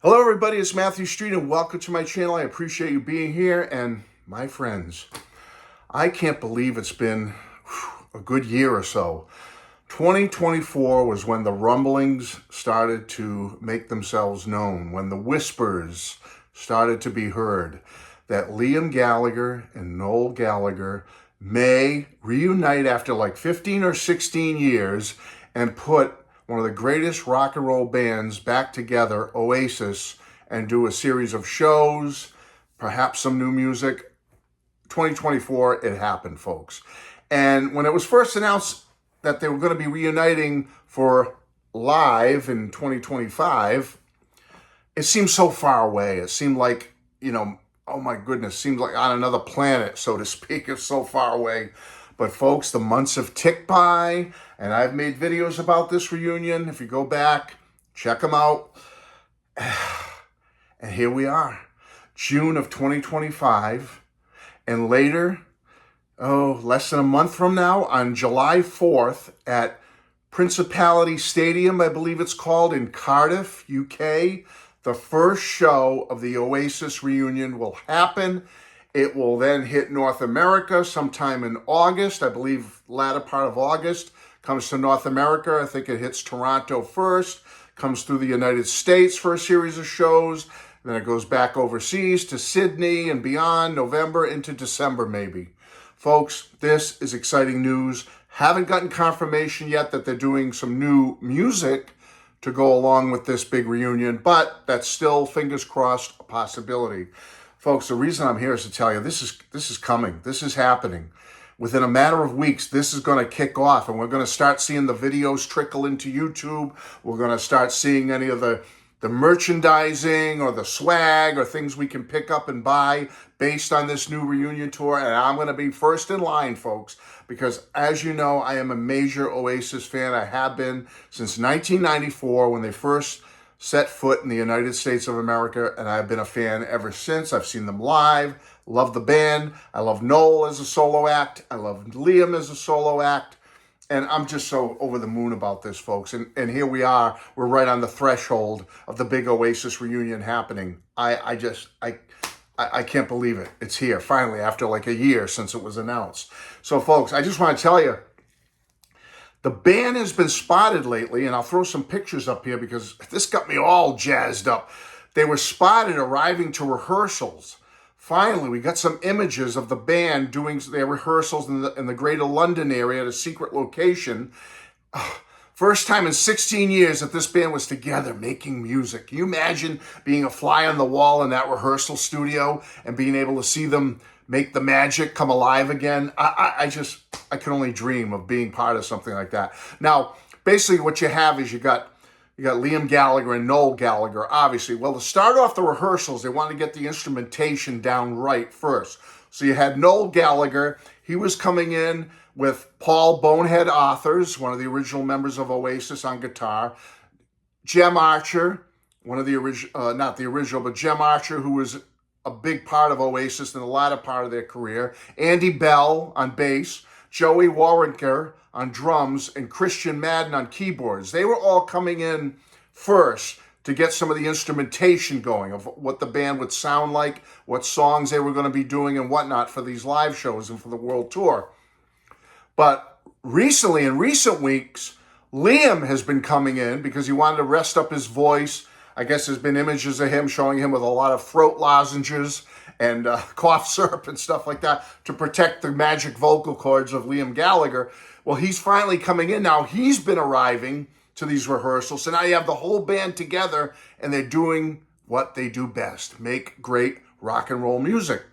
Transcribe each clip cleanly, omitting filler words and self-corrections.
Hello everybody, it's Matthew Street and welcome to my channel. I appreciate you being here. And my friends, I can't believe it's been a good year or so. 2024 was when the rumblings started to make themselves known, when the whispers started to be heard that Liam Gallagher and Noel Gallagher may reunite after like 15 or 16 years and put one of the greatest rock and roll bands back together, Oasis, and do a series of shows, perhaps some new music. 2024, it happened, folks. And when it was first announced that they were going to be reuniting for live in 2025, it seemed so far away. It seemed like, oh my goodness, seemed like on another planet, so to speak. It's so far away. But folks, the months have ticked by, and I've made videos about this reunion. If you go back, check them out. And here we are, June of 2025. And later, less than a month from now, on July 4th at Principality Stadium, I believe it's called, in Cardiff, UK, the first show of the Oasis reunion will happen. It will then hit North America sometime in August. I believe latter part of August comes to North America. I think it hits Toronto first, comes through the United States for a series of shows. Then it goes back overseas to Sydney and beyond, November into December maybe. Folks, this is exciting news. Haven't gotten confirmation yet that they're doing some new music to go along with this big reunion, but that's still, fingers crossed, a possibility. Folks, the reason I'm here is to tell you this is coming. This is happening. Within a matter of weeks, this is going to kick off, and we're going to start seeing the videos trickle into YouTube. We're going to start seeing any of the merchandising or the swag or things we can pick up and buy based on this new reunion tour. And I'm going to be first in line, folks, because as you know, I am a major Oasis fan. I have been since 1994 when they first set foot in the United States of America, and I've been a fan ever since. I've seen them live, love the band. I love Noel as a solo act. I love Liam as a solo act. And I'm just so over the moon about this, folks. And here we are. We're right on the threshold of the big Oasis reunion happening. I can't believe it. It's here, finally, after like a year since it was announced. So, folks, I just want to tell you, the band has been spotted lately, and I'll throw some pictures up here because this got me all jazzed up. They were spotted arriving to rehearsals. Finally, we got some images of the band doing their rehearsals in the Greater London area at a secret location. First time in 16 years that this band was together making music. Can you imagine being a fly on the wall in that rehearsal studio and being able to see them make the magic come alive again? I can only dream of being part of something like that. Now, basically what you have is you got Liam Gallagher and Noel Gallagher, obviously. Well, to start off the rehearsals, they wanted to get the instrumentation down right first. So you had Noel Gallagher. He was coming in with Paul Bonehead Authors, one of the original members of Oasis, on guitar. Jem Archer, one of the original, not the original, but Jem Archer, who was a big part of Oasis in the latter part of their career. Andy Bell on bass. Joey Waronker on drums, and Christian Madden on keyboards. They were all coming in first to get some of the instrumentation going of what the band would sound like, what songs they were going to be doing and whatnot for these live shows and for the world tour. But recently, in recent weeks, Liam has been coming in because he wanted to rest up his voice. I guess there's been images of him showing him with a lot of throat lozenges and cough syrup and stuff like that to protect the magic vocal cords of Liam Gallagher. Well, he's finally coming in now. He's been arriving to these rehearsals. So now you have the whole band together, and they're doing what they do best, make great rock and roll music.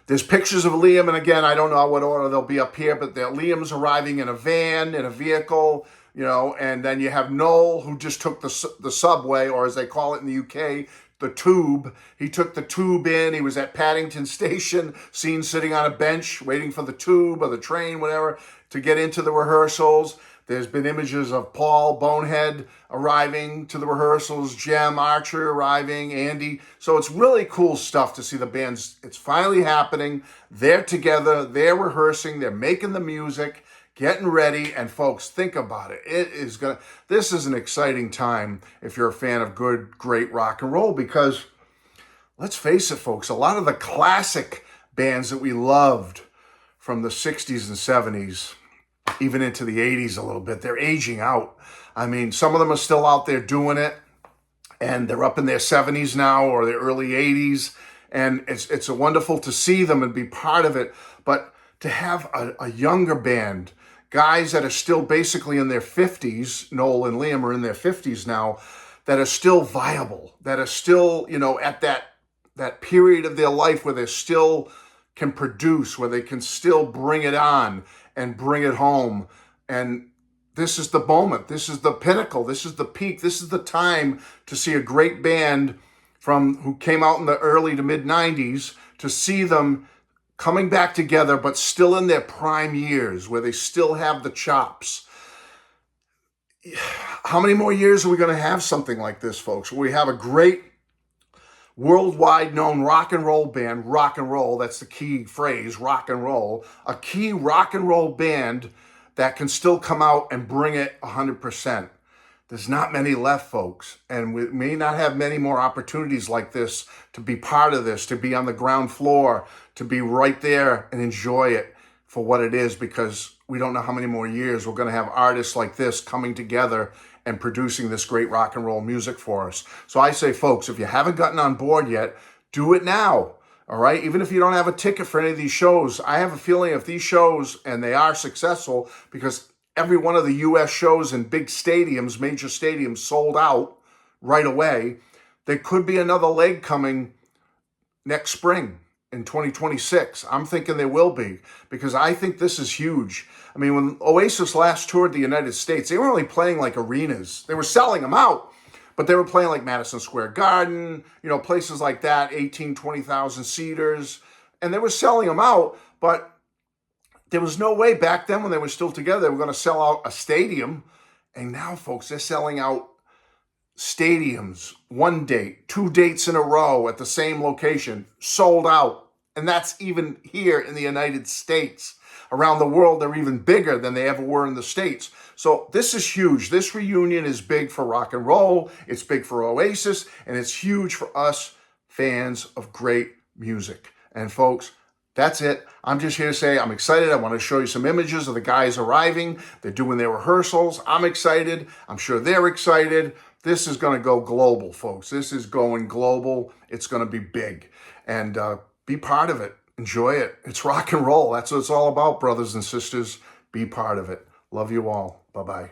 There's pictures of Liam, and again, I don't know what order they'll be up here, but Liam's arriving in a van, in a vehicle, and then you have Noel, who just took the subway, or as they call it in the UK, the tube. He took the tube in. He was at Paddington Station, seen sitting on a bench, waiting for the tube or the train, whatever, to get into the rehearsals. There's been images of Paul Bonehead arriving to the rehearsals, Jem Archer arriving, Andy. So it's really cool stuff to see the bands. It's finally happening. They're together. They're rehearsing. They're making the music, getting ready. And folks, think about it. This is an exciting time if you're a fan of good, great rock and roll, because let's face it, folks, a lot of the classic bands that we loved from the 60s and 70s, even into the 80s a little bit, they're aging out. I mean, some of them are still out there doing it, and they're up in their 70s now or their early 80s, and it's wonderful to see them and be part of it. But to have a younger band, guys that are still basically in their 50s, Noel and Liam are in their 50s now, that are still viable, that are still, at that period of their life where they still can produce, where they can still bring it on and bring it home. And this is the moment. This is the pinnacle. This is the peak. This is the time to see a great band who came out in the early to mid 90s, to see them coming back together, but still in their prime years, where they still have the chops. How many more years are we going to have something like this, folks? We have a great worldwide known rock and roll band, rock and roll, that's the key phrase, rock and roll, a key rock and roll band that can still come out and bring it 100%. There's not many left, folks, and we may not have many more opportunities like this to be part of this, to be on the ground floor, to be right there and enjoy it for what it is, because we don't know how many more years we're going to have artists like this coming together and producing this great rock and roll music for us. So I say, folks, if you haven't gotten on board yet, do it now, all right? Even if you don't have a ticket for any of these shows, I have a feeling if these shows, and they are successful, because every one of the U.S. shows in big stadiums, major stadiums, sold out right away, there could be another leg coming next spring in 2026. I'm thinking there will be, because I think this is huge. I mean, when Oasis last toured the United States, they were only playing like arenas. They were selling them out, but they were playing like Madison Square Garden, places like that, 18, 20,000 seaters, and they were selling them out, but there was no way back then when they were still together, they were going to sell out a stadium. And now, folks, they're selling out stadiums, 1 date, 2 dates in a row at the same location, sold out. And that's even here in the United States. Around the world, they're even bigger than they ever were in the States. So this is huge. This reunion is big for rock and roll. It's big for Oasis, and it's huge for us fans of great music. And folks, that's it. I'm just here to say I'm excited. I want to show you some images of the guys arriving. They're doing their rehearsals. I'm excited. I'm sure they're excited. This is going to go global, folks. This is going global. It's going to be big. And be part of it. Enjoy it. It's rock and roll. That's what it's all about, brothers and sisters. Be part of it. Love you all. Bye-bye.